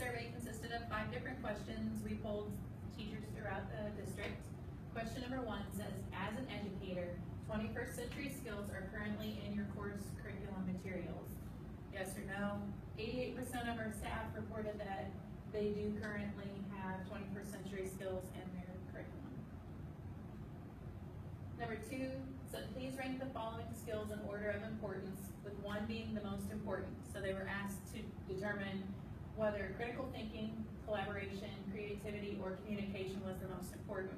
survey consisted of 5 different questions. We polled teachers throughout the district. Question number 1 says, as an educator, 21st century skills are currently in your course curriculum materials. Yes or no? 88% of our staff reported that they do currently have 21st century skills in their curriculum. Number 2 said, please rank the following skills in order of importance, with 1 being the most important. So they were asked to determine whether critical thinking, collaboration, creativity, or communication was the most important.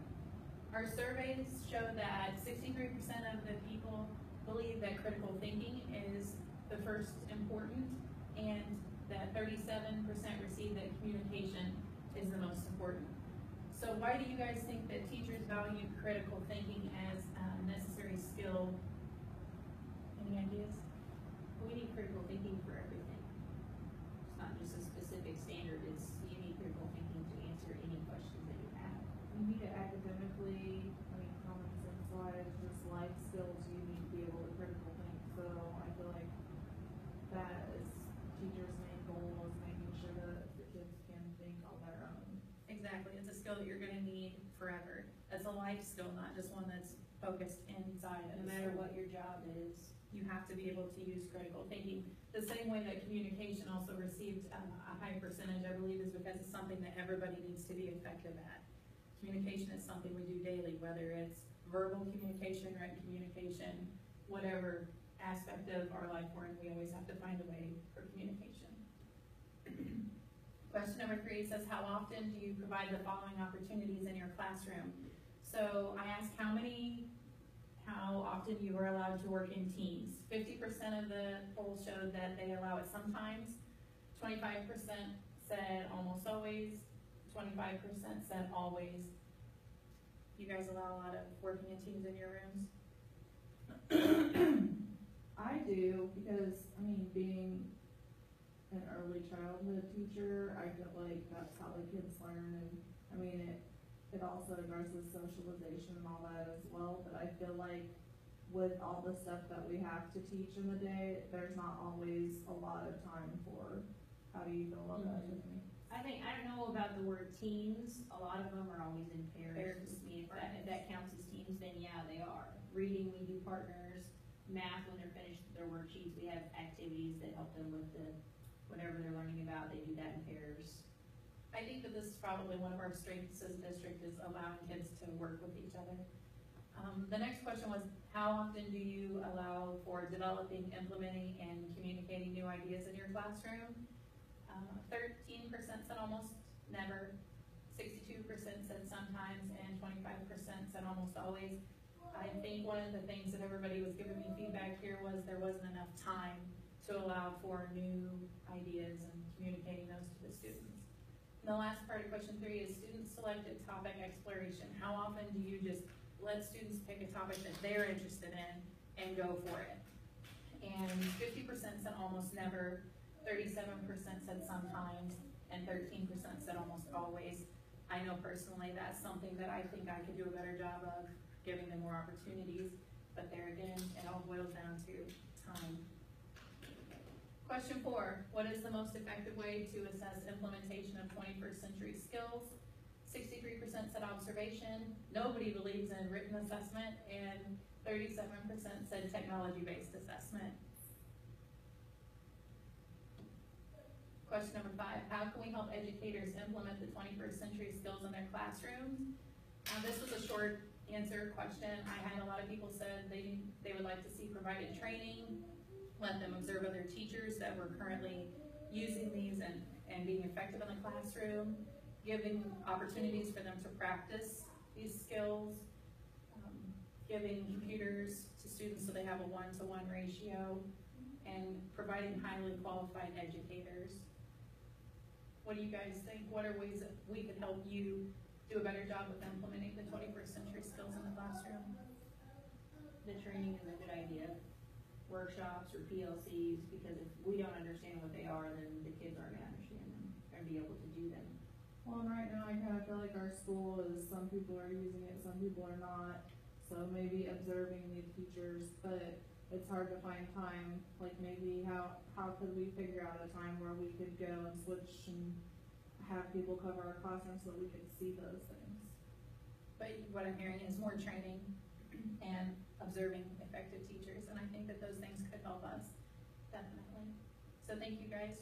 Our surveys show that 63% of the people believe that critical thinking is the first important, and that 37% receive that communication is the most important. So why do you guys think that teachers value critical thinking as a necessary skill? Any ideas? We need critical thinking for everything. It's not just a specific standard, it's you need critical thinking to answer any questions that you have. You need it academically, common sense wise, just life skills, you need to be able to critical think. So I feel like that is teachers' main goal, is making sure that the kids can think on their own. Exactly, it's a skill that you're gonna need forever. It's a life skill, not just one that's focused inside of No matter what your job is. You have to be able to use critical thinking. The same way that communication also received a high percentage, I believe, is because it's something that everybody needs to be effective at. Communication is something we do daily, whether it's verbal communication, written communication, whatever aspect of our life we're in, we always have to find a way for communication. Question number 3 says, how often do you provide the following opportunities in your classroom? So I asked how often you were allowed to work in teams. 50% of the poll showed that they allow it sometimes. 25% said almost always. 25% said always. You guys allow a lot of working in teams in your rooms? I do, because, being an early childhood teacher, I feel like that's how the kids learn, and, it also addresses socialization and all that as well, but I feel like with all the stuff that we have to teach in the day, there's not always a lot of time for. How do you feel about that, Tiffany? I don't know about the word teams. A lot of them are always in pairs. If that counts as teams, then yeah, they are. Reading, we do partners. Math, when they're finished with their worksheets, we have activities that help them with whatever they're learning about. They do that in pairs. I think that this is probably one of our strengths as a district, is allowing kids to work with each other. The next question was, how often do you allow for developing, implementing, and communicating new ideas in your classroom? 13% said almost never, 62% said sometimes, and 25% said almost always. I think one of the things that everybody was giving me feedback here was there wasn't enough time to allow for new ideas and communicating those to the students. And the last part of question 3 is student-selected topic exploration. How often do you just let students pick a topic that they're interested in and go for it? And 50% said almost never, 37% said sometimes, and 13% said almost always. I know personally that's something that I think I could do a better job of, giving them more opportunities, but there again, it all boils down to time. Question 4, what is the most effective way to assess implementation of 21st century skills? 63% said observation, nobody believes in written assessment, and 37% said technology-based assessment. Question number 5, how can we help educators implement the 21st century skills in their classrooms? This was a short answer question. I had a lot of people said they would like to see provided training, let them observe other teachers that were currently using these and being effective in the classroom, giving opportunities for them to practice these skills, giving computers to students so they have a 1-to-1 ratio, and providing highly qualified educators. What do you guys think? What are ways that we could help you do a better job of implementing the 21st century skills in the classroom? The training is a good idea. Workshops or PLCs, because if we don't understand what they are, then the kids aren't going to understand them or be able to do them. Well, and right now I kind of feel like our school is, some people are using it, some people are not. So maybe observing the teachers, but it's hard to find time. Like maybe how could we figure out a time where we could go and switch and have people cover our classroom so we could see those things. But what I'm hearing is more training and observing effective teachers, and I think that those things could help us, definitely. So thank you guys